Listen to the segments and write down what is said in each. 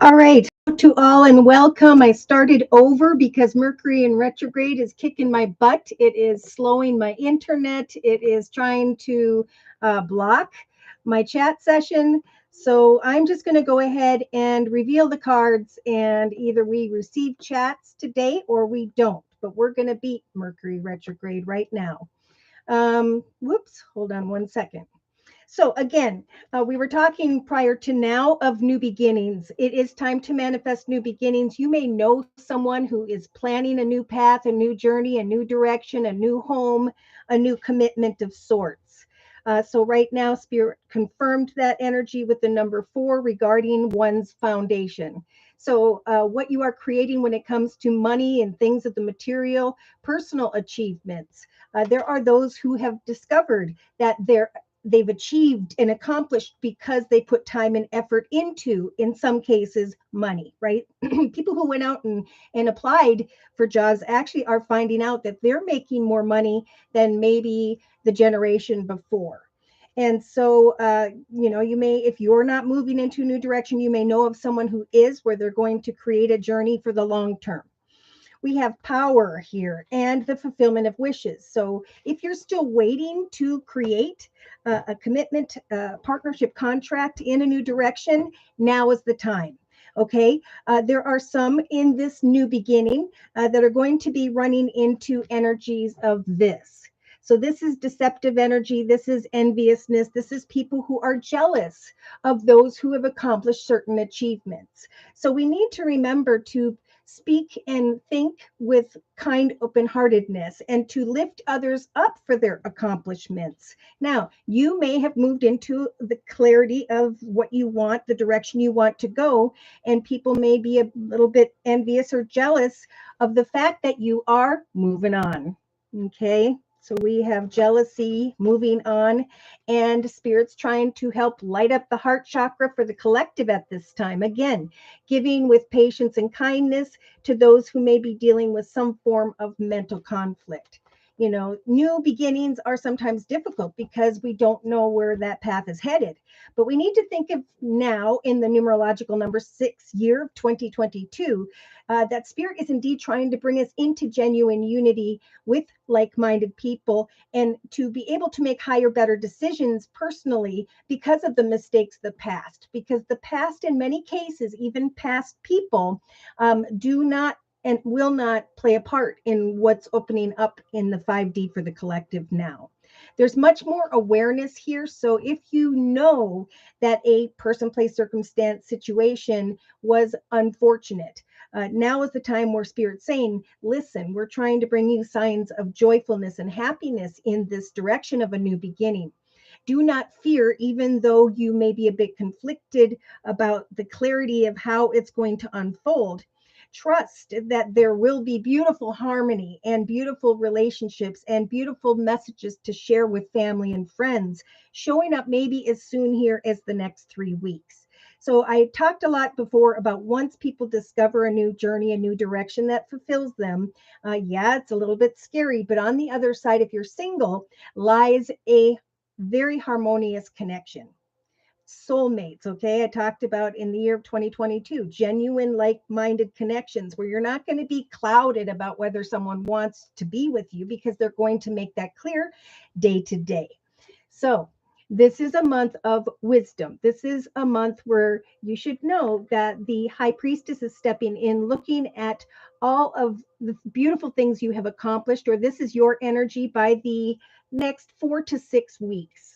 All right, to all and welcome. I started over because Mercury in retrograde is kicking my butt. It is slowing my internet. It is trying to block my chat session. So I'm just going to go ahead and reveal the cards, and either we receive chats today or we don't. But we're going to beat Mercury retrograde right now. Whoops, hold on one second. So again, we were talking prior to now of new beginnings. It is time to manifest new beginnings. You may know someone who is planning a new path, a new journey, a new direction, a new home, a new commitment of sorts. So right now, Spirit confirmed that energy with the number 4 regarding one's foundation. So what you are creating when it comes to money and things of the material, personal achievements. There are those who have discovered that they've achieved and accomplished because they put time and effort into, in some cases, money, right? People who went out and applied for jobs actually are finding out that they're making more money than maybe the generation before. And so, you may, if you're not moving into a new direction, you may know of someone who is, where they're going to create a journey for the long term. We have power here and the fulfillment of wishes. So if you're still waiting to create a commitment, partnership contract in a new direction, now is the time. Okay, there are some in this new beginning that are going to be running into energies of this. So, this is deceptive energy. This is enviousness. This is people who are jealous of those who have accomplished certain achievements. So, we need to remember to speak and think with kind open heartedness and to lift others up for their accomplishments. Now, you may have moved into the clarity of what you want, the direction you want to go, and people may be a little bit envious or jealous of the fact that you are moving on. Okay. So we have jealousy, moving on, and spirits trying to help light up the heart chakra for the collective at this time. Again, giving with patience and kindness to those who may be dealing with some form of mental conflict. New beginnings are sometimes difficult because we don't know where that path is headed. But we need to think of now, in the numerological number 6 year of 2022, that Spirit is indeed trying to bring us into genuine unity with like minded people, and to be able to make higher, better decisions personally because of the mistakes of the past. Because the past, in many cases, even past people, do not and will not play a part in what's opening up in the 5D for the collective now. There's much more awareness here. So if you know that a person, place, circumstance, situation was unfortunate, now is the time where Spirit's saying, listen, we're trying to bring you signs of joyfulness and happiness in this direction of a new beginning. Do not fear, even though you may be a bit conflicted about the clarity of how it's going to unfold. Trust that there will be beautiful harmony and beautiful relationships and beautiful messages to share with family and friends, showing up maybe as soon here as the next 3 weeks. So I talked a lot before about once people discover a new journey, a new direction that fulfills them. Yeah, it's a little bit scary, but on the other side, if you're single, lies a very harmonious connection. Soulmates, okay? I talked about in the year of 2022, genuine like-minded connections where you're not going to be clouded about whether someone wants to be with you, because they're going to make that clear day to day. So, this is a month of wisdom. This is a month where you should know that the high priestess is stepping in, looking at all of the beautiful things you have accomplished, or this is your energy by the next 4 to 6 weeks.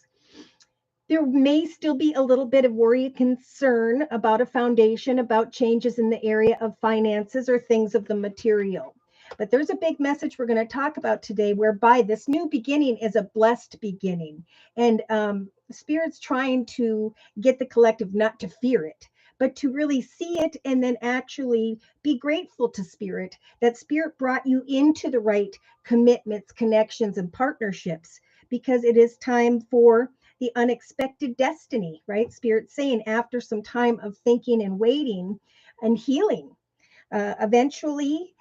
There may still be a little bit of worry and concern about a foundation, about changes in the area of finances or things of the material. But there's a big message we're going to talk about today, whereby this new beginning is a blessed beginning. And Spirit's trying to get the collective not to fear it, but to really see it and then actually be grateful to Spirit that Spirit brought you into the right commitments, connections, and partnerships, because it is time for the unexpected destiny, right? Spirit saying, after some time of thinking and waiting and healing, eventually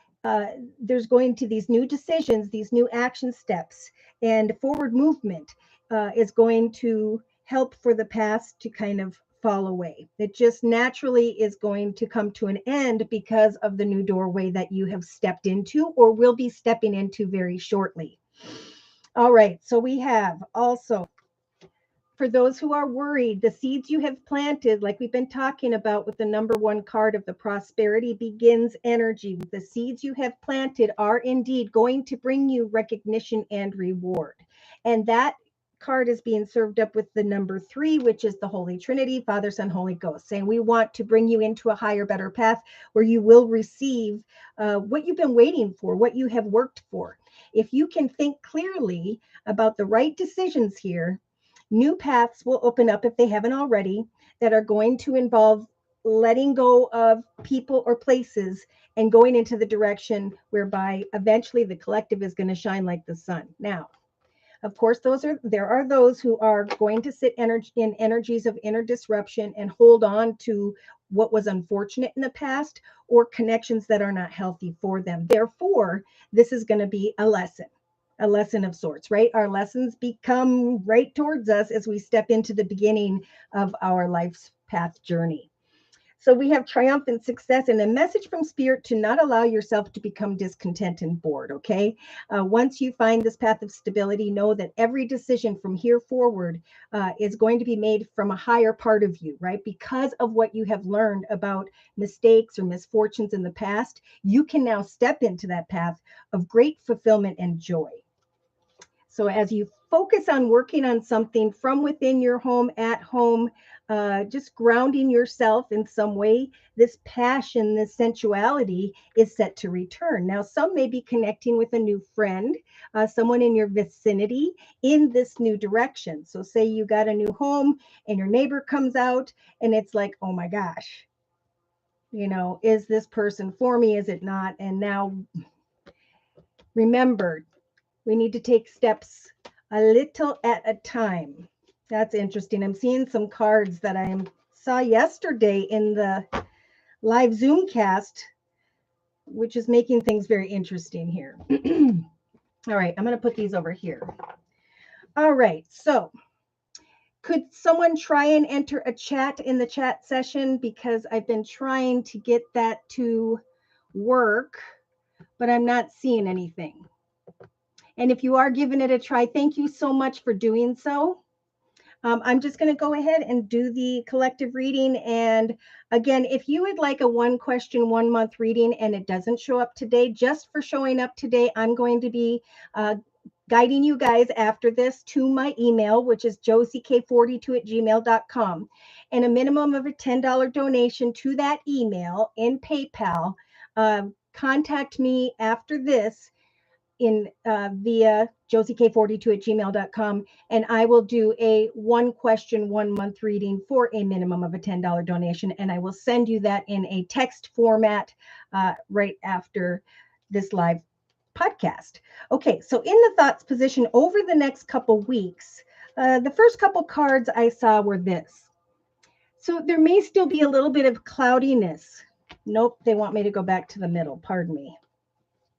there's going to these new decisions, these new action steps, and forward movement is going to help for the past to kind of fall away. It just naturally is going to come to an end because of the new doorway that you have stepped into or will be stepping into very shortly. All right, so we have also, for those who are worried, the seeds you have planted, like we've been talking about with the number one card of the prosperity begins energy, the seeds you have planted are indeed going to bring you recognition and reward. And that card is being served up with the number 3, which is the Holy Trinity, Father, Son, Holy Ghost, saying we want to bring you into a higher, better path where you will receive what you've been waiting for, what you have worked for. If you can think clearly about the right decisions here, new paths will open up, if they haven't already, that are going to involve letting go of people or places and going into the direction whereby eventually the collective is going to shine like the sun. Now, of course, there are those who are going to sit in energies of inner disruption and hold on to what was unfortunate in the past or connections that are not healthy for them. Therefore, this is going to be a lesson of sorts, right? Our lessons become right towards us as we step into the beginning of our life's path journey. So we have triumphant success and a message from spirit to not allow yourself to become discontent and bored, okay? Once you find this path of stability, know that every decision from here forward is going to be made from a higher part of you, right? Because of what you have learned about mistakes or misfortunes in the past, you can now step into that path of great fulfillment and joy. So as you focus on working on something from within your home, at home, just grounding yourself in some way, this passion, this sensuality is set to return. Now, some may be connecting with a new friend, someone in your vicinity in this new direction. So say you got a new home and your neighbor comes out and it's like, oh my gosh, is this person for me? Is it not? And now remember, we need to take steps a little at a time. That's interesting. I'm seeing some cards that I saw yesterday in the live Zoom cast, which is making things very interesting here. All right, I'm going to put these over here. All right, so could someone try and enter a chat in the chat session? Because I've been trying to get that to work, but I'm not seeing anything. And if you are giving it a try, thank you so much for doing so. I'm just going to go ahead and do the collective reading. And again, if you would like a 1 question, 1 month reading and it doesn't show up today, just for showing up today, I'm going to be guiding you guys after this to my email, which is josiek42@gmail.com. And a minimum of a $10 donation to that email in PayPal. Contact me after this via josiek42@gmail.com, and I will do a 1 question, 1 month reading for a minimum of a $10 donation, and I will send you that in a text format right after this live podcast. Okay, so in the thoughts position over the next couple weeks, the first couple cards I saw were this. So there may still be a little bit of cloudiness. Nope, they want me to go back to the middle. Pardon me.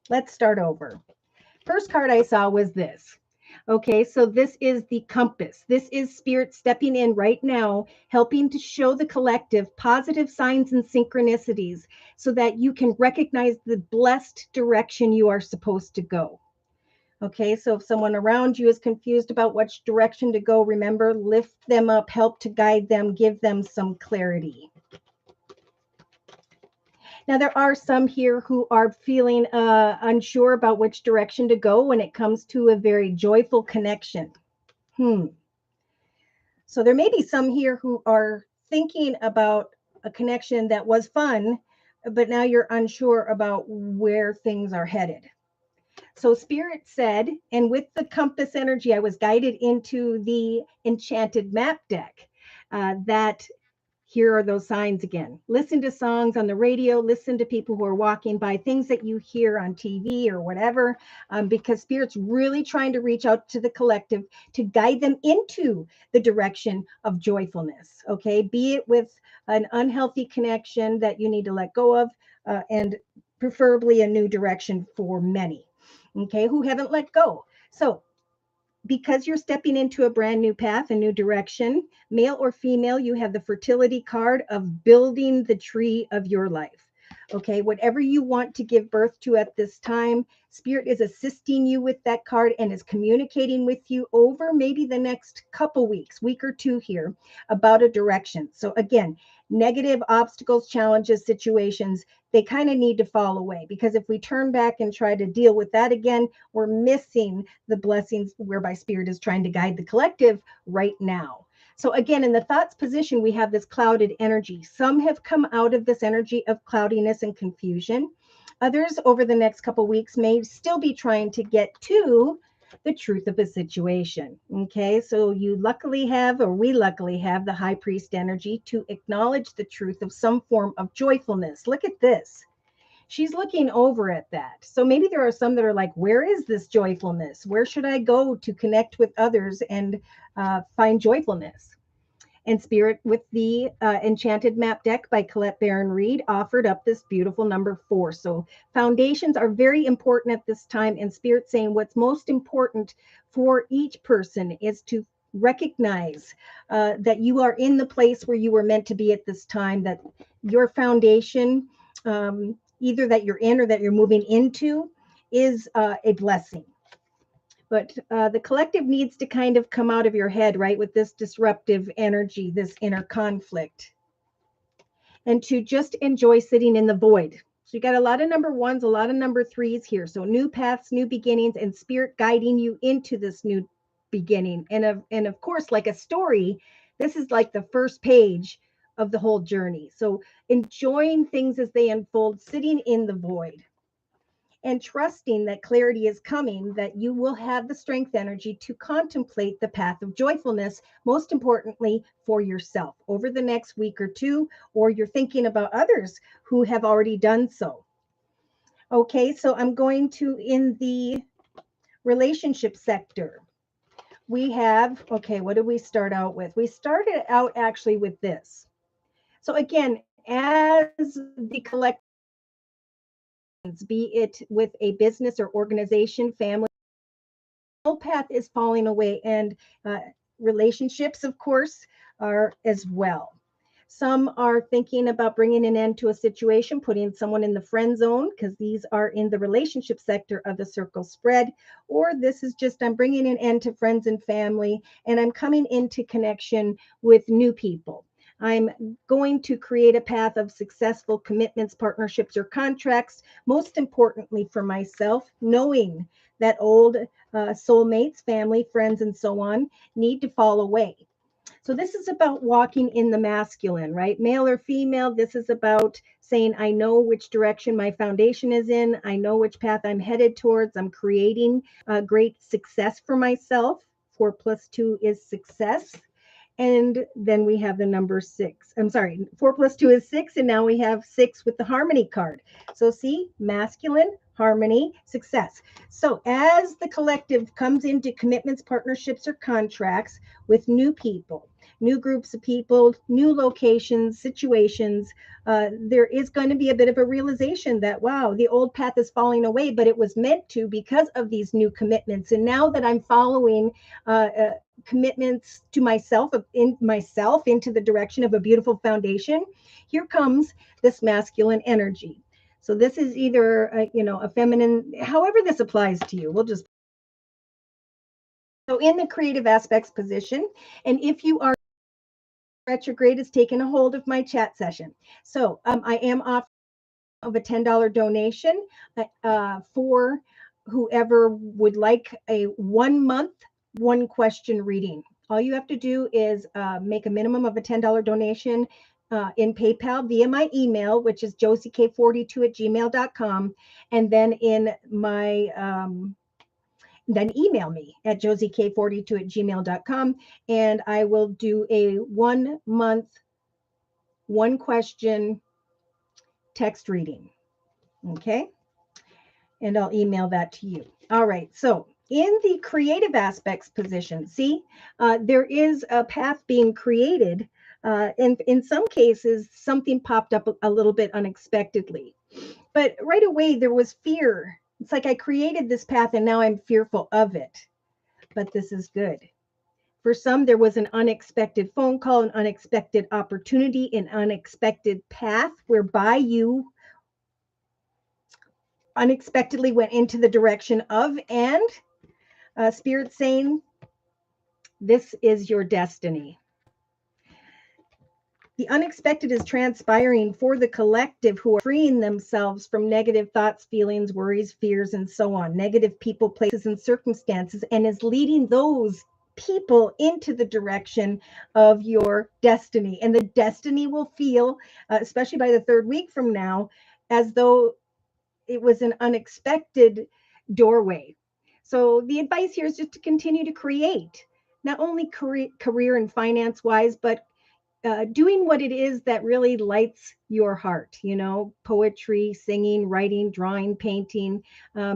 Let's start over. First card I saw was this. Okay, so this is the compass. This is spirit stepping in right now, helping to show the collective positive signs and synchronicities so that you can recognize the blessed direction you are supposed to go. Okay, so if someone around you is confused about which direction to go, remember, lift them up, help to guide them, give them some clarity. Now, there are some here who are feeling unsure about which direction to go when it comes to a very joyful connection. So there may be some here who are thinking about a connection that was fun, but now you're unsure about where things are headed. So Spirit said, and with the compass energy, I was guided into the enchanted map deck that here are those signs again. Listen to songs on the radio, listen to people who are walking by, things that you hear on TV or whatever, because Spirit's really trying to reach out to the collective to guide them into the direction of joyfulness, okay? Be it with an unhealthy connection that you need to let go of, and preferably a new direction for many, okay, who haven't let go. So because you're stepping into a brand new path, a new direction, male or female, you have the fertility card of building the tree of your life. Okay, whatever you want to give birth to at this time, Spirit is assisting you with that card and is communicating with you over maybe the next couple weeks, week or two here, about a direction. So, again, negative obstacles, challenges, situations, they kind of need to fall away, because if we turn back and try to deal with that again, we're missing the blessings whereby Spirit is trying to guide the collective right now. So again, in the thoughts position, we have this clouded energy. Some have come out of this energy of cloudiness and confusion. Others over the next couple weeks may still be trying to get to the truth of a situation. Okay, so you luckily have, or we luckily have, the high priest energy to acknowledge the truth of some form of joyfulness. Look at this. She's looking over at that. So maybe there are some that are like, where is this joyfulness? Where should I go to connect with others and find joyfulness? And Spirit, with the Enchanted Map deck by Colette Baron Reed, offered up this beautiful number 4. So foundations are very important at this time. And Spirit saying what's most important for each person is to recognize that you are in the place where you were meant to be at this time, that your foundation, either that you're in or that you're moving into, is a blessing. But the collective needs to kind of come out of your head, right, with this disruptive energy, this inner conflict, and to just enjoy sitting in the void. So you got a lot of number ones, a lot of number threes here. So new paths, new beginnings, and Spirit guiding you into this new beginning. And of course, like a story, this is like the first page of the whole journey. So enjoying things as they unfold, sitting in the void, and trusting that clarity is coming, that you will have the strength energy to contemplate the path of joyfulness, most importantly for yourself over the next week or two, or you're thinking about others who have already done so. Okay, so I'm going to, in the relationship sector, we have, okay, what did we start out with? We started out actually with this. So again, as the collective, be it with a business or organization, family, path is falling away, and relationships, of course, are as well. Some are thinking about bringing an end to a situation, putting someone in the friend zone, because these are in the relationship sector of the circle spread. Or this is just, I'm bringing an end to friends and family, and I'm coming into connection with new people. I'm going to create a path of successful commitments, partnerships, or contracts. Most importantly for myself, knowing that old soulmates, family, friends, and so on need to fall away. So this is about walking in the masculine, right? Male or female, this is about saying, I know which direction my foundation is in. I know which path I'm headed towards. I'm creating great success for myself. 4 plus 2 is success. And then we have the number 6. I'm sorry, 4 plus 2 is 6. And now we have 6 with the harmony card. So see, masculine, harmony, success. So as the collective comes into commitments, partnerships, or contracts with new people, new groups of people, new locations, situations, there is going to be a bit of a realization that, wow, the old path is falling away, but it was meant to because of these new commitments. And now that I'm following commitments to myself, into the direction of a beautiful foundation, here comes this masculine energy. So this is either a feminine, however this applies to you. We'll just, so in the creative aspects position, and if you are retrograde, has taken a hold of my chat session. So I am offering of a $10 donation for whoever would like a 1 month, 1 question reading. All you have to do is make a minimum of a $10 donation in PayPal via my email, which is josiek42@gmail.com. And then in my, then email me at josiek42@gmail.com. And I will do a 1 month, 1 question text reading. Okay. And I'll email that to you. All right. So in the creative aspects position, see, there is a path being created. And in some cases, something popped up a little bit unexpectedly. But right away, there was fear. It's like I created this path and now I'm fearful of it. but this is good. For some, there was an unexpected phone call, an unexpected opportunity, an unexpected path whereby you unexpectedly went into the direction of, and Spirit saying, this is your destiny. The unexpected is transpiring for the collective who are freeing themselves from negative thoughts, feelings, worries, fears, and so on, negative people, places, and circumstances, and is leading those people into the direction of your destiny. And the destiny will feel, especially by the third week from now, as though it was an unexpected doorway. So the advice here is just to continue to create, not only career and finance wise, but doing what it is that really lights your heart, poetry, singing, writing, drawing, painting,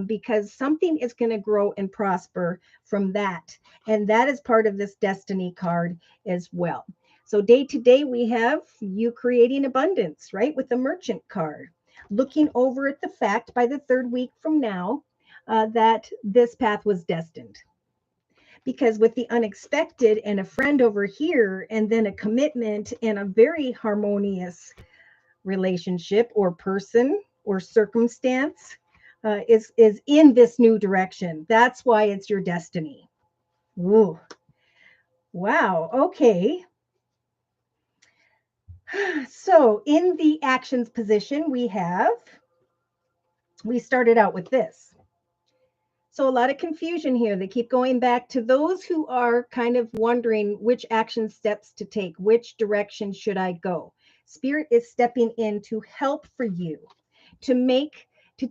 because something is going to grow and prosper from that. And that is part of this destiny card as well. So day to day, we have you creating abundance, right? With the merchant card, looking over at the fact by the third week from now that this path was destined. Because with the unexpected and a friend over here, and then a commitment and a very harmonious relationship or person or circumstance is in this new direction. That's why it's your destiny. Ooh. Wow. Okay. So in the actions position, we started out with this. So a lot of confusion here. They keep going back to those who are kind of wondering which action steps to take, which direction should I go? Spirit is stepping in to help for you to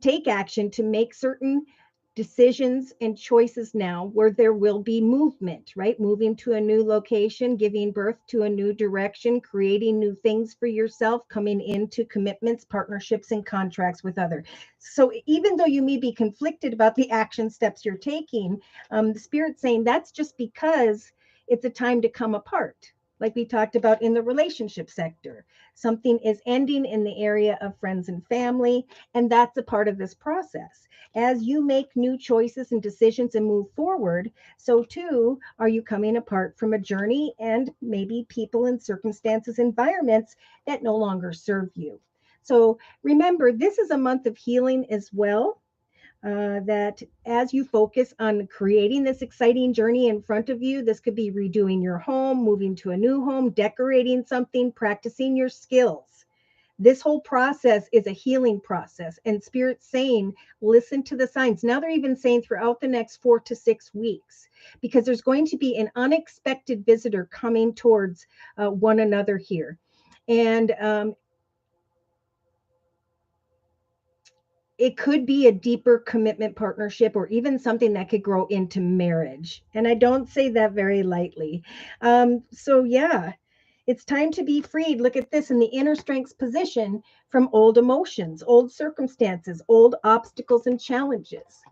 take action, to make certain decisions and choices now where there will be movement, right? Moving to a new location, giving birth to a new direction, creating new things for yourself, coming into commitments, partnerships, and contracts with others. So even though you may be conflicted about the action steps you're taking, the Spirit's saying that's just because it's a time to come apart. Like we talked about in the relationship sector, something is ending in the area of friends and family, and that's a part of this process. As you make new choices and decisions and move forward, so too are you coming apart from a journey and maybe people and circumstances, environments that no longer serve you. So remember, this is a month of healing as well. That as you focus on creating this exciting journey in front of you, this could be redoing your home, moving to a new home, decorating something, practicing your skills. This whole process is a healing process, and Spirit's saying, listen to the signs. Now they're even saying throughout the next 4 to 6 weeks, because there's going to be an unexpected visitor coming towards one another here. And it could be a deeper commitment partnership or even something that could grow into marriage. And I don't say that very lightly. So yeah, it's time to be freed. Look at this in the inner strengths position from old emotions, old circumstances, old obstacles and challenges.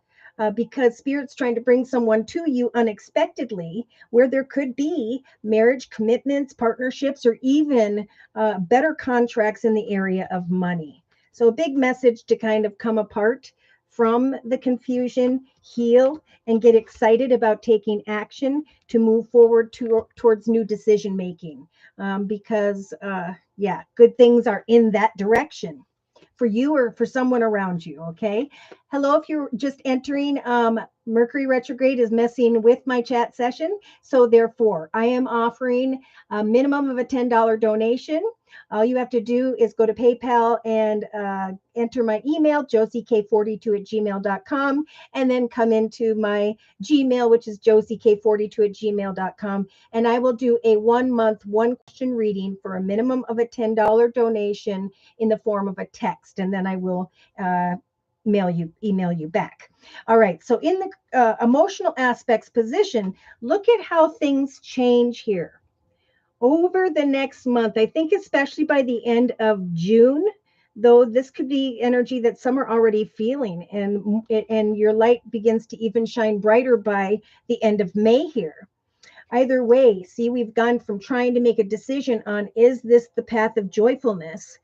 Because Spirit's trying to bring someone to you unexpectedly where there could be marriage, commitments, partnerships, or even better contracts in the area of money. So a big message to kind of come apart from the confusion, heal, and get excited about taking action to move forward towards new decision making. Because, good things are in that direction for you or for someone around you. Okay. Hello, if you're just entering, Mercury retrograde is messing with my chat session. So therefore, I am offering a minimum of a $10 donation. All you have to do is go to PayPal and enter my email, josiek42@gmail.com, and then come into my Gmail, which is josiek42@gmail.com. And I will do a 1 month, 1 question reading for a minimum of a $10 donation in the form of a text. And then I will email you back. All right. So in the emotional aspects position, look at how things change here over the next month. I think especially by the end of June, though this could be energy that some are already feeling, and your light begins to even shine brighter by the end of May here. Either way, see, we've gone from trying to make a decision on, is this the path of joyfulness?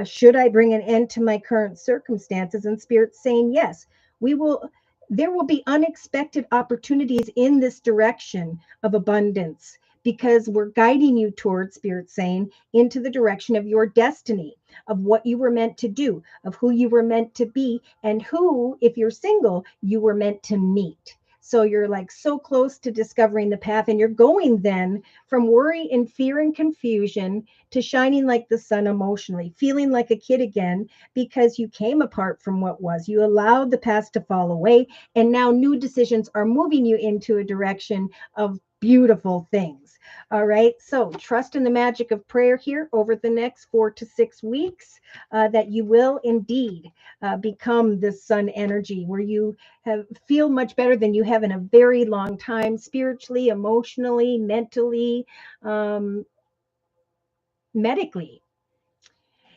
Should I bring an end to my current circumstances? And Spirit's saying, yes, we will. there will be unexpected opportunities in this direction of abundance because we're guiding you towards, Spirit saying, into the direction of your destiny, of what you were meant to do, of who you were meant to be, and who, if you're single, you were meant to meet. So you're like so close to discovering the path, and you're going then from worry and fear and confusion to shining like the sun emotionally, feeling like a kid again because you came apart from what was. You allowed the past to fall away, and now new decisions are moving you into a direction of beautiful things. All right. So trust in the magic of prayer here over the next 4 to 6 weeks, that you will indeed become this sun energy where you feel much better than you have in a very long time, spiritually, emotionally, mentally, um, medically.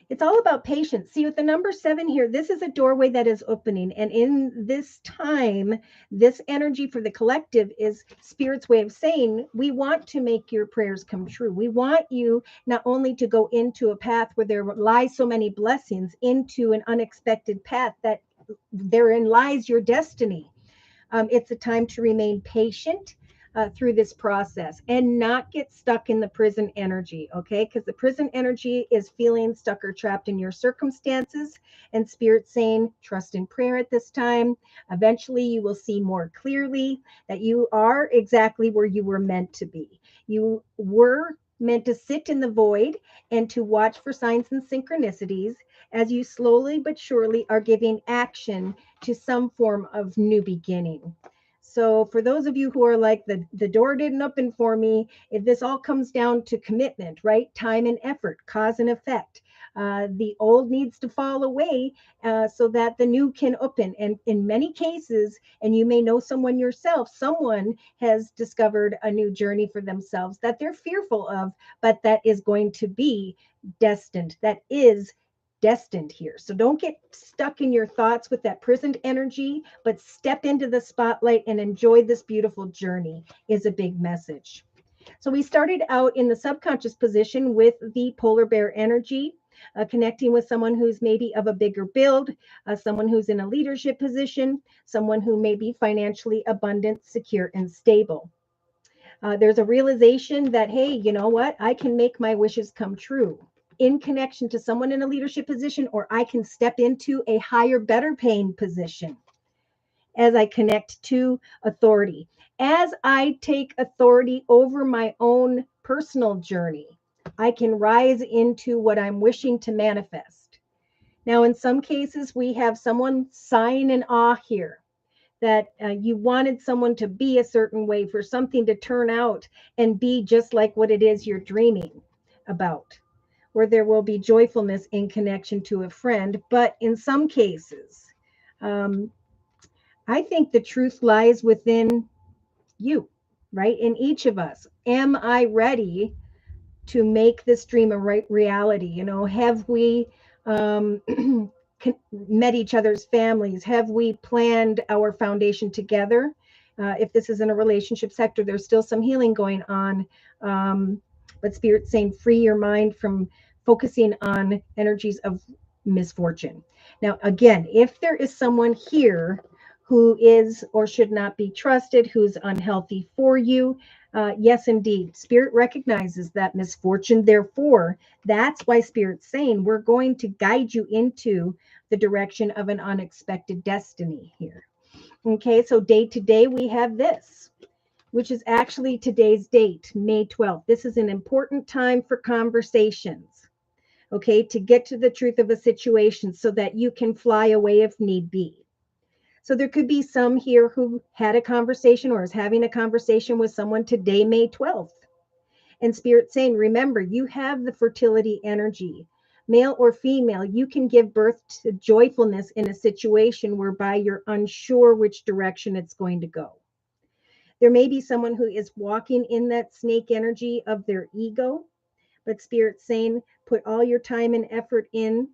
It's all about patience. See, with the number 7 here, this is a doorway that is opening. And in this time, this energy for the collective is Spirit's way of saying, we want to make your prayers come true. We want you not only to go into a path where there lies so many blessings, into an unexpected path that therein lies your destiny. It's a time to remain patient through this process and not get stuck in the prison energy, okay? Because the prison energy is feeling stuck or trapped in your circumstances, and Spirit saying, trust in prayer at this time. Eventually, you will see more clearly that you are exactly where you were meant to be. You were meant to sit in the void and to watch for signs and synchronicities as you slowly but surely are giving action to some form of new beginning. So for those of you who are like the door didn't open for me, if this all comes down to commitment, right? Time and effort, cause and effect. The old needs to fall away so that the new can open. And in many cases, and you may know someone yourself, someone has discovered a new journey for themselves that they're fearful of, but that is going to be destined. That is destined here. So don't get stuck in your thoughts with that prisoned energy, but step into the spotlight and enjoy this beautiful journey is a big message. So we started out in the subconscious position with the polar bear energy, connecting with someone who's maybe of a bigger build, someone who's in a leadership position, someone who may be financially abundant, secure, and stable. There's a realization that, hey, you know what? I can make my wishes come true in connection to someone in a leadership position, or I can step into a higher, better paying position as I connect to authority. As I take authority over my own personal journey, I can rise into what I'm wishing to manifest. Now, in some cases, we have someone sign an awe here that you wanted someone to be a certain way, for something to turn out and be just like what it is you're dreaming about, where there will be joyfulness in connection to a friend. But in some cases, um, I think the truth lies within you, right? In each of us. Am I ready to make this dream a reality? You know, have we um, met each other's families? Have we planned our foundation together? If this is in a relationship sector, there's still some healing going on. But Spirit's saying, free your mind from focusing on energies of misfortune. Now, again, if there is someone here who is or should not be trusted, who's unhealthy for you, yes, indeed. Spirit recognizes that misfortune. Therefore, that's why Spirit's saying we're going to guide you into the direction of an unexpected destiny here. Okay, so day to day, we have this, which is actually today's date, May 12th. This is an important time for conversations, okay, to get to the truth of a situation so that you can fly away if need be. So there could be some here who had a conversation or is having a conversation with someone today, May 12th. And Spirit saying, remember, you have the fertility energy, male or female. You can give birth to joyfulness in a situation whereby you're unsure which direction it's going to go. There may be someone who is walking in that snake energy of their ego, but Spirit's saying, put all your time and effort in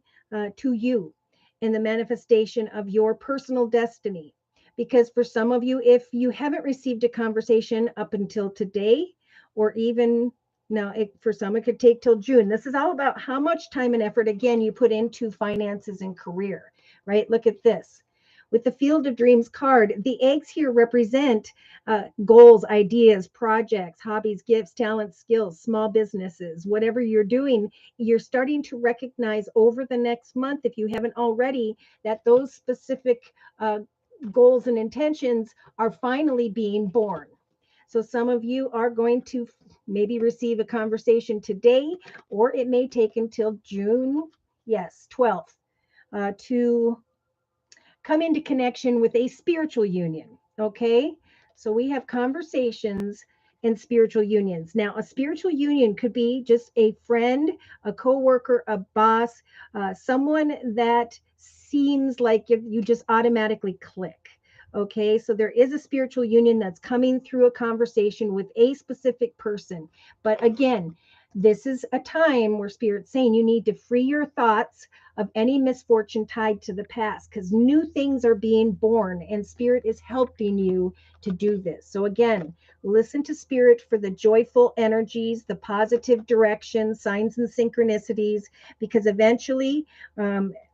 to you in the manifestation of your personal destiny. Because for some of you, if you haven't received a conversation up until today, or even now, for some, it could take till June. This is all about how much time and effort, again, you put into finances and career, right? Look at this. With the Field of Dreams card, the eggs here represent goals, ideas, projects, hobbies, gifts, talents, skills, small businesses, whatever you're doing. You're starting to recognize over the next month, if you haven't already, that those specific goals and intentions are finally being born. So some of you are going to maybe receive a conversation today, or it may take until June, yes, 12th, to come into connection with a spiritual union. Okay. So we have conversations and spiritual unions. Now, a spiritual union could be just a friend, a coworker, a boss, someone that seems like you just automatically click. Okay, so there is a spiritual union that's coming through a conversation with a specific person. But again, this is a time where Spirit's saying you need to free your thoughts of any misfortune tied to the past, because new things are being born and Spirit is helping you to do this. So again, listen to Spirit for the joyful energies, the positive direction, signs and synchronicities, because eventually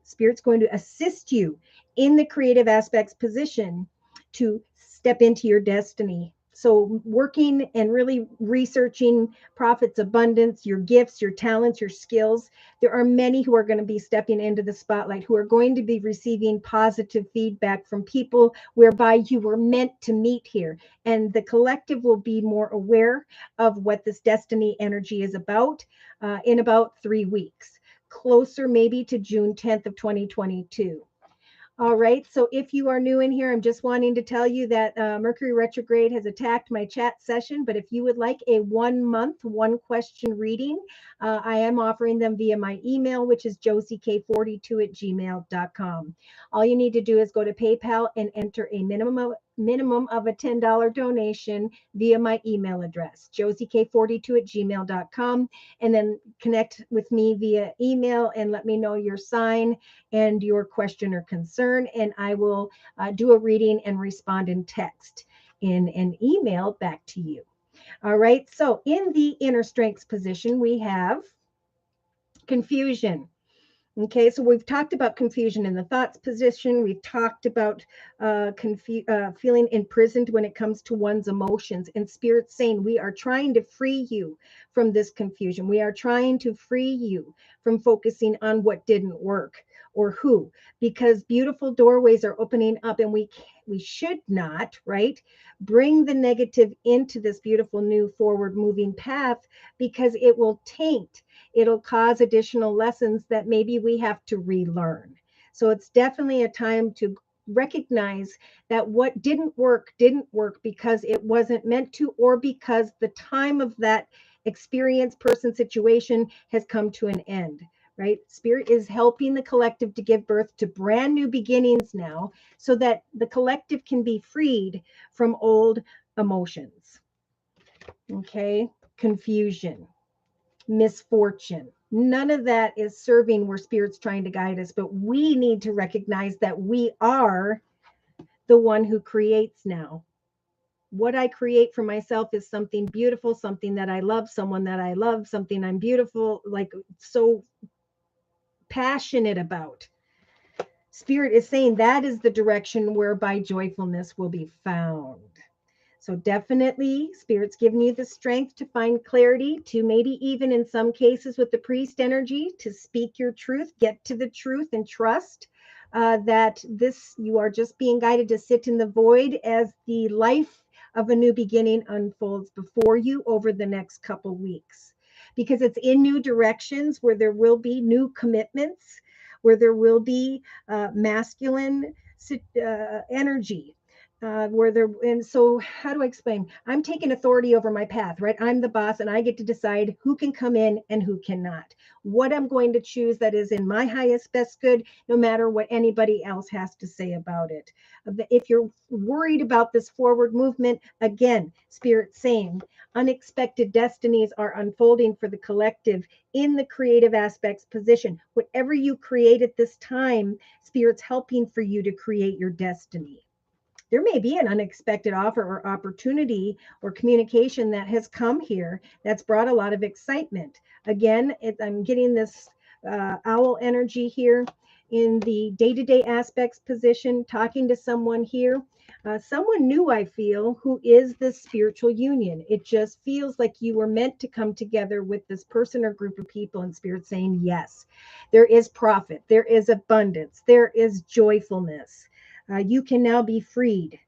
Spirit's going to assist you in the creative aspects position to step into your destiny. So working and really researching profits, abundance, your gifts, your talents, your skills. There are many who are going to be stepping into the spotlight, who are going to be receiving positive feedback from people whereby you were meant to meet here. And the collective will be more aware of what this destiny energy is about in about 3 weeks, closer maybe to June 10th of 2022. All right. So if you are new in here, I'm just wanting to tell you that Mercury retrograde has attacked my chat session. But if you would like a 1 month, one question reading, I am offering them via my email, which is josiek42@gmail.com. All you need to do is go to PayPal and enter a minimum of a $10 donation via my email address, josiek42@gmail.com, and then connect with me via email and let me know your sign and your question or concern, and I will do a reading and respond in text in an email back to you. All right, so in the inner strengths position, we have confusion. Okay, so we've talked about confusion in the thoughts position. We've talked about feeling imprisoned when it comes to one's emotions. And Spirit's saying we are trying to free you from this confusion. We are trying to free you from focusing on what didn't work or who, because beautiful doorways are opening up, and we should not, right, bring the negative into this beautiful new forward moving path, because it will taint. It'll cause additional lessons that maybe we have to relearn. So it's definitely a time to recognize that what didn't work because it wasn't meant to, or because the time of that experience, person, situation has come to an end, right? Spirit is helping the collective to give birth to brand new beginnings now, so that the collective can be freed from old emotions. Okay, confusion, misfortune. None of that is serving where Spirit's trying to guide us, but we need to recognize that we are the one who creates now. What I create for myself is something beautiful, something that I love, someone that I love, something I'm beautiful, like so passionate about. Spirit is saying that is the direction whereby joyfulness will be found. So definitely, Spirit's giving you the strength to find clarity, to maybe even in some cases with the priest energy, to speak your truth, get to the truth, and trust that you are just being guided to sit in the void as the life of a new beginning unfolds before you over the next couple weeks. Because it's in new directions where there will be new commitments, where there will be masculine energy, and so how do I explain? I'm taking authority over my path, right? I'm the boss, and I get to decide who can come in and who cannot. What I'm going to choose that is in my highest best good, no matter what anybody else has to say about it. If you're worried about this forward movement, again, Spirit saying unexpected destinies are unfolding for the collective in the creative aspects position. Whatever you create at this time, Spirit's helping for you to create your destiny. There may be an unexpected offer or opportunity or communication that has come here that's brought a lot of excitement. Again, I'm getting this owl energy here in the day-to-day aspects position, talking to someone here, someone new, I feel, who is this spiritual union. It just feels like you were meant to come together with this person or group of people, and Spirit saying, yes, there is profit, there is abundance, there is joyfulness. You can now be freed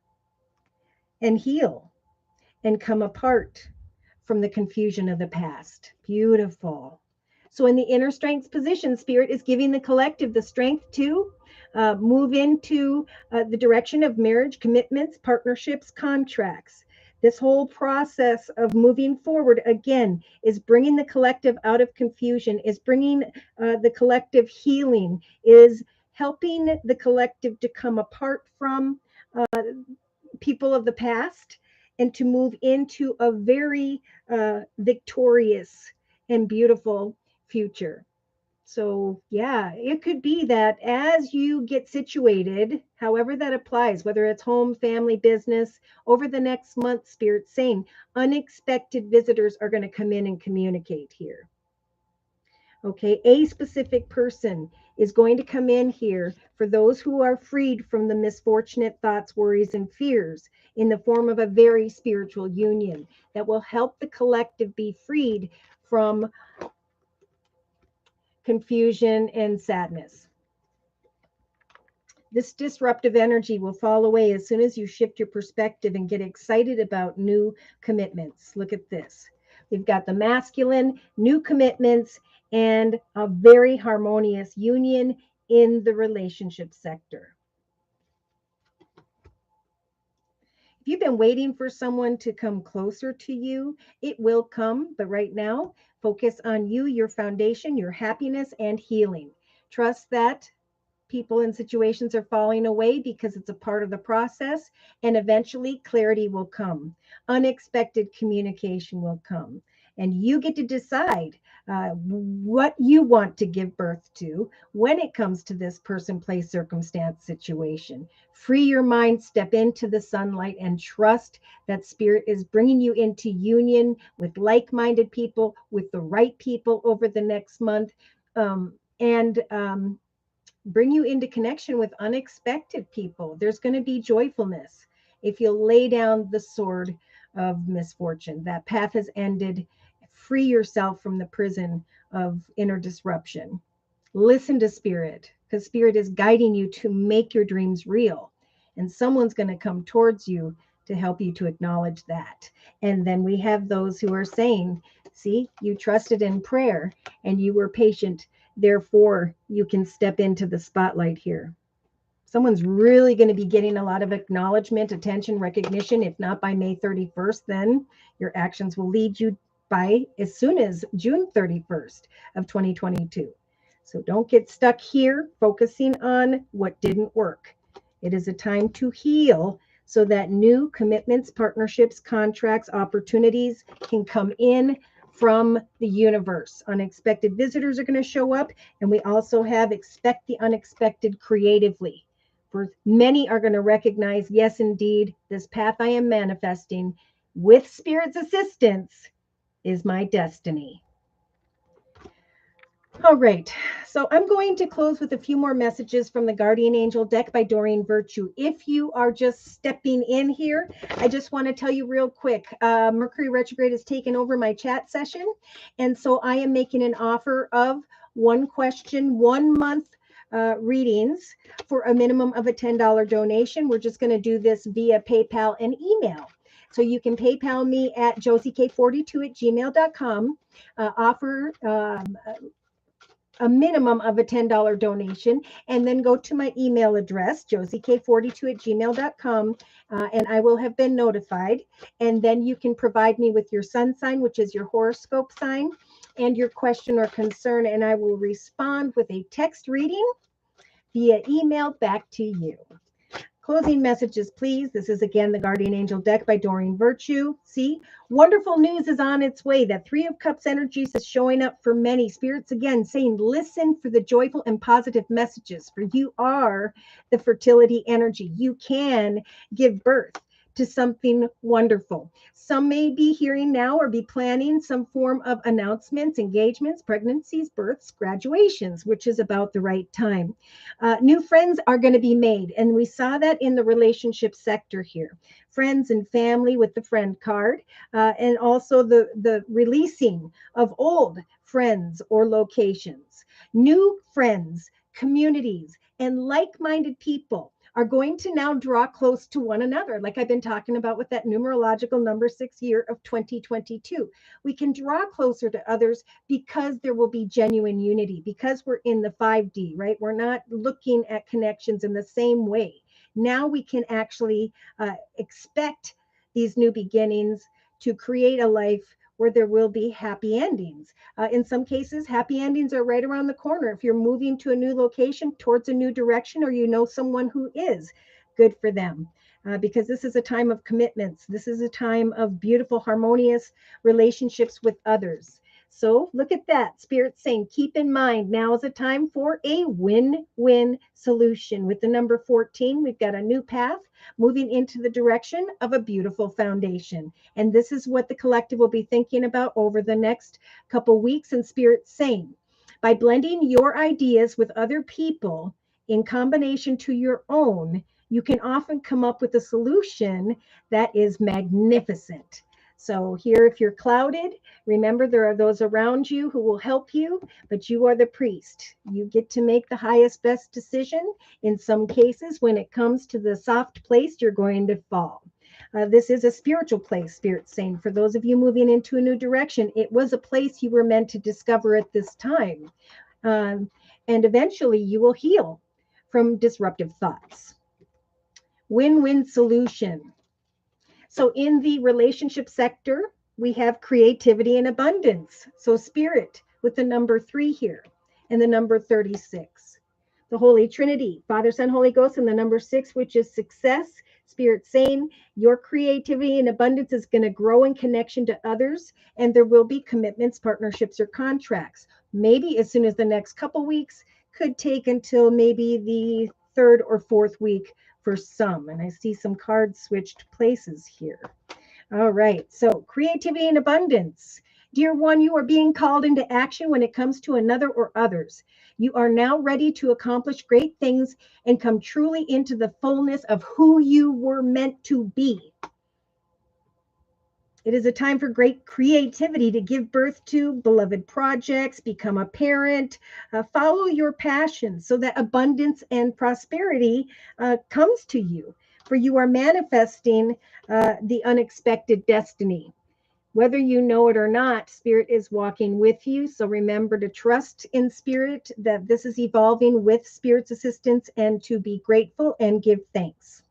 and heal and come apart from the confusion of the past. Beautiful. So in the inner strength position, Spirit is giving the collective the strength to move into the direction of marriage, commitments, partnerships, contracts. This whole process of moving forward, again, is bringing the collective out of confusion, is bringing the collective healing, is helping the collective to come apart from people of the past and to move into a very victorious and beautiful future. So, yeah, it could be that as you get situated, however that applies, whether it's home, family, business, over the next month, Spirit's saying unexpected visitors are going to come in and communicate here. Okay, a specific person is going to come in here for those who are freed from the misfortunate thoughts, worries, and fears in the form of a very spiritual union that will help the collective be freed from confusion and sadness. This disruptive energy will fall away as soon as you shift your perspective and get excited about new commitments. Look at this. We've got the masculine, new commitments, and a very harmonious union in the relationship sector. If you've been waiting for someone to come closer to you, it will come. But right now, focus on you, your foundation, your happiness, and healing. Trust that people and situations are falling away because it's a part of the process, and eventually clarity will come. Unexpected communication will come, and you get to decide what you want to give birth to when it comes to this person, place, circumstance, situation. Free your mind, step into the sunlight, and trust that Spirit is bringing you into union with like-minded people, with the right people over the next month, and bring you into connection with unexpected people. There's going to be joyfulness if you'll lay down the sword of misfortune. That path has ended. Free yourself from the prison of inner disruption. Listen to Spirit, because Spirit is guiding you to make your dreams real. And someone's going to come towards you to help you to acknowledge that. And then we have those who are saying, see, you trusted in prayer and you were patient. Therefore, you can step into the spotlight here. Someone's really going to be getting a lot of acknowledgement, attention, recognition. If not by May 31st, then your actions will lead you by as soon as June 31st of 2022. So don't get stuck here focusing on what didn't work. It is a time to heal so that new commitments, partnerships, contracts, opportunities can come in from the universe. Unexpected visitors are going to show up, and we also have expect the unexpected creatively. For many are going to recognize, yes, indeed, this path I am manifesting with Spirit's assistance is my destiny. All right, so I'm going to close with a few more messages from the Guardian Angel deck by Doreen Virtue. If you are just stepping in here, I just want to tell you real quick, Mercury retrograde has taken over my chat session, and so I am making an offer of 1 question, 1 month readings for a minimum of a $10 donation. We're just going to do this via PayPal and email. So you can PayPal me at josiek42@gmail.com, offer a minimum of a $10 donation, and then go to my email address, josiek42@gmail.com, and I will have been notified. And then you can provide me with your sun sign, which is your horoscope sign, and your question or concern, and I will respond with a text reading via email back to you. Closing messages, please. This is again the Guardian Angel deck by Doreen Virtue. See, wonderful news is on its way. That 3 of Cups energies is showing up for many. Spirits again saying, listen for the joyful and positive messages, for you are the fertility energy. You can give birth to something wonderful. Some may be hearing now or be planning some form of announcements, engagements, pregnancies, births, graduations, which is about the right time. New friends are going to be made, and we saw that in the relationship sector here. Friends and family with the friend card, and also the releasing of old friends or locations. New friends, communities, and like-minded people are going to now draw close to one another, like I've been talking about with that numerological number 6 year of 2022. We can draw closer to others because there will be genuine unity, because we're in the 5D, right? We're not looking at connections in the same way. Now we can actually expect these new beginnings to create a life where there will be happy endings. In some cases, happy endings are right around the corner. If you're moving to a new location, towards a new direction, or you know someone who is, good for them. Because this is a time of commitments. This is a time of beautiful, harmonious relationships with others. So look at that. Spirit saying, keep in mind, now is a time for a win-win solution. With the number 14, we've got a new path moving into the direction of a beautiful foundation. And this is what the collective will be thinking about over the next couple weeks. And Spirit saying, by blending your ideas with other people in combination to your own, you can often come up with a solution that is magnificent. So here, if you're clouded, remember there are those around you who will help you, but you are the priest. You get to make the highest, best decision. In some cases, when it comes to the soft place, you're going to fall. This is a spiritual place, Spirit's saying. For those of you moving into a new direction, it was a place you were meant to discover at this time. And eventually you will heal from disruptive thoughts. Win-win solution. So in the relationship sector, we have creativity and abundance. So Spirit with the number 3 here and the number 36. The Holy Trinity, Father, Son, Holy Ghost, and the number 6, which is success. Spirit saying your creativity and abundance is going to grow in connection to others, and there will be commitments, partnerships, or contracts. Maybe as soon as the next couple weeks, could take until maybe the 3rd or 4th week for some. And I see some cards switched places here. All right, so creativity and abundance. Dear one, you are being called into action when it comes to another or others. You are now ready to accomplish great things and come truly into the fullness of who you were meant to be. It is a time for great creativity to give birth to beloved projects, become a parent, follow your passion so that abundance and prosperity comes to you. For you are manifesting the unexpected destiny. Whether you know it or not, Spirit is walking with you. So remember to trust in Spirit that this is evolving with Spirit's assistance and to be grateful and give thanks.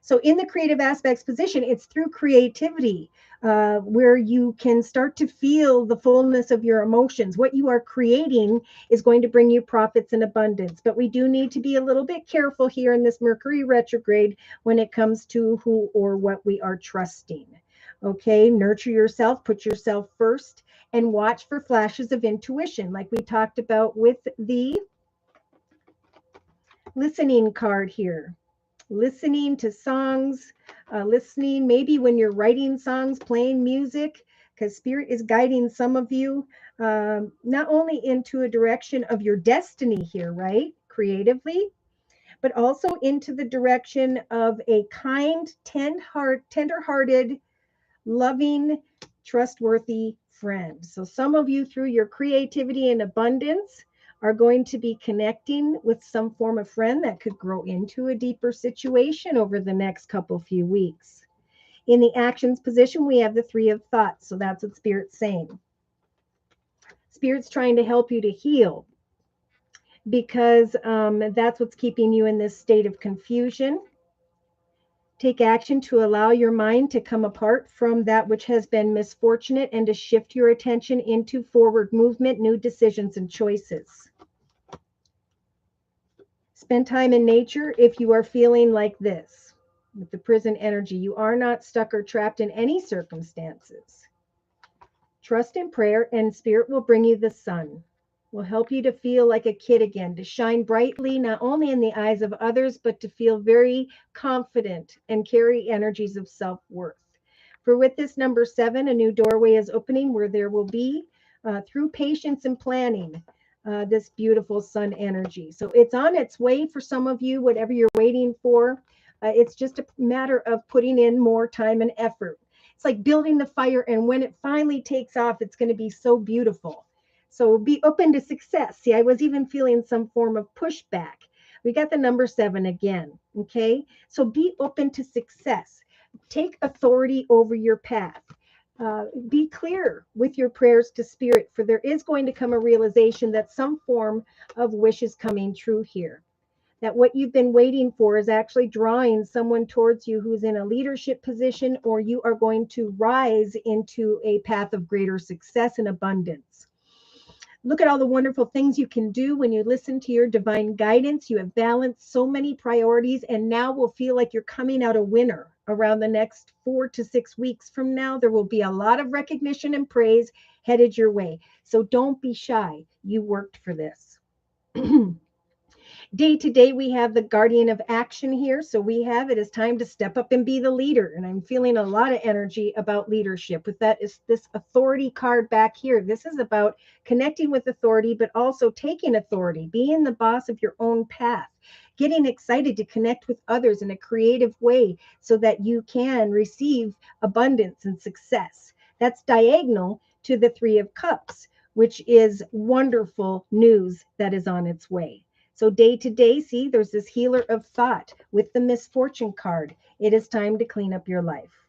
So in the creative aspects position, it's through creativity where you can start to feel the fullness of your emotions. What you are creating is going to bring you profits and abundance. But we do need to be a little bit careful here in this Mercury retrograde when it comes to who or what we are trusting. Okay, nurture yourself, put yourself first, and watch for flashes of intuition, like we talked about with the listening card here. Listening to songs, listening maybe when you're writing songs, playing music, because Spirit is guiding some of you not only into a direction of your destiny here, right, creatively, but also into the direction of a kind, tender-hearted, loving, trustworthy friend. So some of you, through your creativity and abundance, are going to be connecting with some form of friend that could grow into a deeper situation over the next few weeks. In the actions position, we have the 3 of thoughts. So that's what Spirit's saying. Spirit's trying to help you to heal because that's what's keeping you in this state of confusion. Take action to allow your mind to come apart from that which has been misfortunate and to shift your attention into forward movement, new decisions, and choices. Spend time in nature if you are feeling like this. With the prison energy, you are not stuck or trapped in any circumstances. Trust in prayer and Spirit will bring you the sun. will help you to feel like a kid again, to shine brightly, not only in the eyes of others, but to feel very confident and carry energies of self-worth. For with this number 7, a new doorway is opening where there will be, through patience and planning, this beautiful sun energy. So it's on its way for some of you, whatever you're waiting for. It's just a matter of putting in more time and effort. It's like building the fire, and when it finally takes off, it's going to be so beautiful. So be open to success. See, I was even feeling some form of pushback. We got the number 7 again. Okay. So be open to success. Take authority over your path. Be clear with your prayers to spirit, for there is going to come a realization that some form of wish is coming true here. That what you've been waiting for is actually drawing someone towards you who's in a leadership position, or you are going to rise into a path of greater success and abundance. Look at all the wonderful things you can do when you listen to your divine guidance. You have balanced so many priorities, and now will feel like you're coming out a winner. Around the next 4 to 6 weeks from now, there will be a lot of recognition and praise headed your way. So don't be shy. You worked for this. Day to day, we have the guardian of action here. So we have, it is time to step up and be the leader. And I'm feeling a lot of energy about leadership. With that is this authority card back here. This is about connecting with authority, but also taking authority, being the boss of your own path, getting excited to connect with others in a creative way so that you can receive abundance and success. That's diagonal to the 3 of Cups, which is wonderful news that is on its way. So day to day, see, there's this healer of thought with the misfortune card. It is time to clean up your life.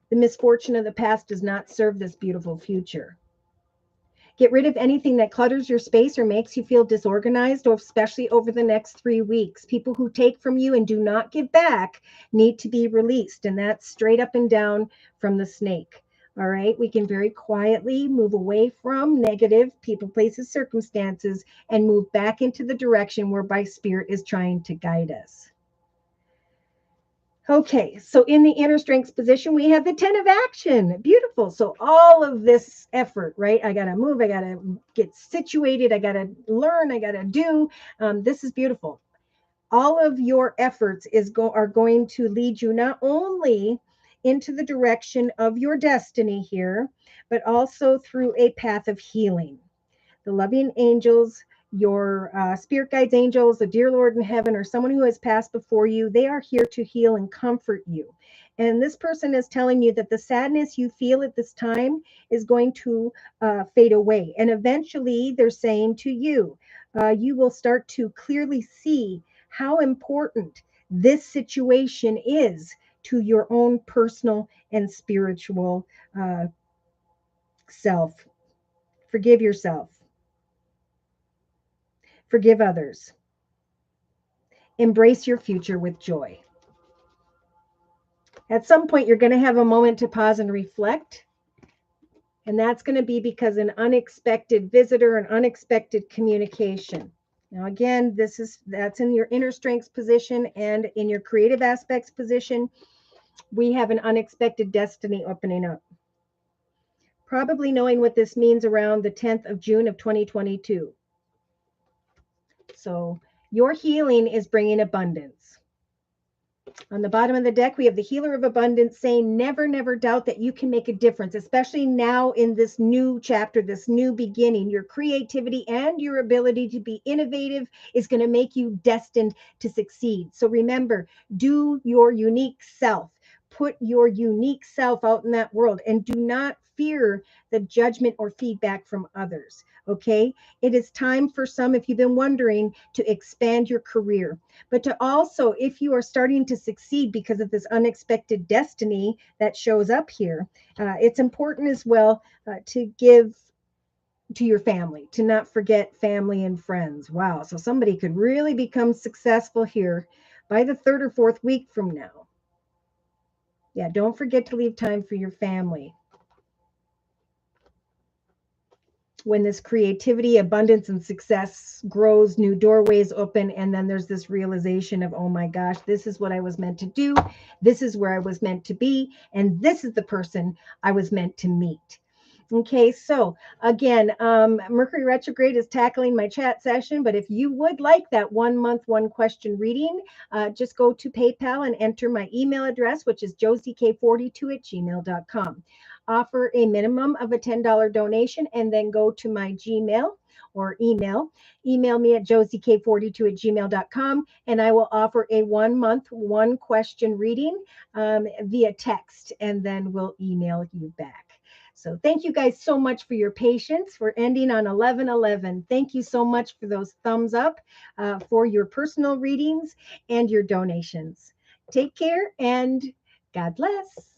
The misfortune of the past does not serve this beautiful future. Get rid of anything that clutters your space or makes you feel disorganized, or especially over the next 3 weeks. People who take from you and do not give back need to be released. And that's straight up and down from the snake. All right, we can very quietly move away from negative people, places, circumstances, and move back into the direction whereby spirit is trying to guide us. Okay, so in the inner strengths position, we have the 10 of action. Beautiful. So all of this effort, right? I got to move, I got to get situated, I got to learn, I got to do. This is beautiful. All of your efforts are going to lead you not only into the direction of your destiny here, but also through a path of healing. The loving angels, your spirit guides, angels, the dear Lord in heaven, or someone who has passed before you, they are here to heal and comfort you. And this person is telling you that the sadness you feel at this time is going to fade away. And eventually, they're saying to you, you will start to clearly see how important this situation is to your own personal and spiritual self. Forgive yourself. Forgive others. Embrace your future with joy. At some point, you're going to have a moment to pause and reflect. And that's going to be because an unexpected visitor, an unexpected communication. Now, again, that's in your inner strengths position, and in your creative aspects position, we have an unexpected destiny opening up. Probably knowing what this means around the 10th of June of 2022. So your healing is bringing abundance. On the bottom of the deck, we have the healer of abundance saying, never, never doubt that you can make a difference, especially now in this new chapter, this new beginning. Your creativity and your ability to be innovative is going to make you destined to succeed. So remember, do your unique self. Put your unique self out in that world, and do not fear the judgment or feedback from others. Okay. It is time for some, if you've been wondering, to expand your career, but to also, if you are starting to succeed because of this unexpected destiny that shows up here, it's important as well to give to your family, to not forget family and friends. Wow. So somebody could really become successful here by the 3rd or 4th week from now. Yeah, don't forget to leave time for your family. When this creativity, abundance, and success grows, new doorways open, and then there's this realization of, oh my gosh, this is what I was meant to do. This is where I was meant to be. And this is the person I was meant to meet. Okay, so again, Mercury retrograde is tackling my chat session, but if you would like that 1 month, one question reading, just go to PayPal and enter my email address, which is josiek42@gmail.com. Offer a minimum of a $10 donation and then go to my Gmail or email. Email me at josiek42@gmail.com and I will offer a 1 month, one question reading via text and then we'll email you back. So thank you guys so much for your patience for ending on 1111. Thank you so much for those thumbs up for your personal readings and your donations. Take care and God bless.